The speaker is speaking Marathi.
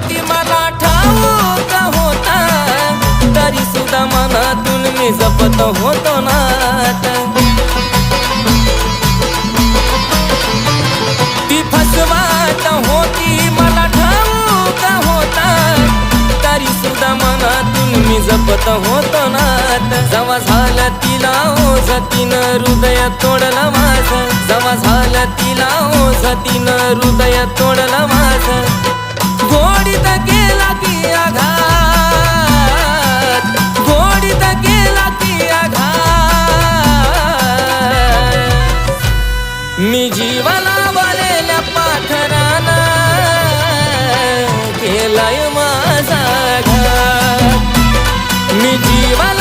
ती मला ठाऊक होता, तरी सुद्धा मनातून मी जपत होतो नात. ती फसवात होती मला ठाऊक होता, तरी सुद्धा मनातून मी जपत होतो नात. जवा झालं तिला ओझ तिनं हृदय तोडलं माझं, जवा झालं तिला ओझ तिनं हृदय तोडलं माझं. गोडीत गेला की आघात, गोडीत गेला की आघात. मी जीवाला वालेल्या पाखराना केलाय माझा घात. मी जीवाला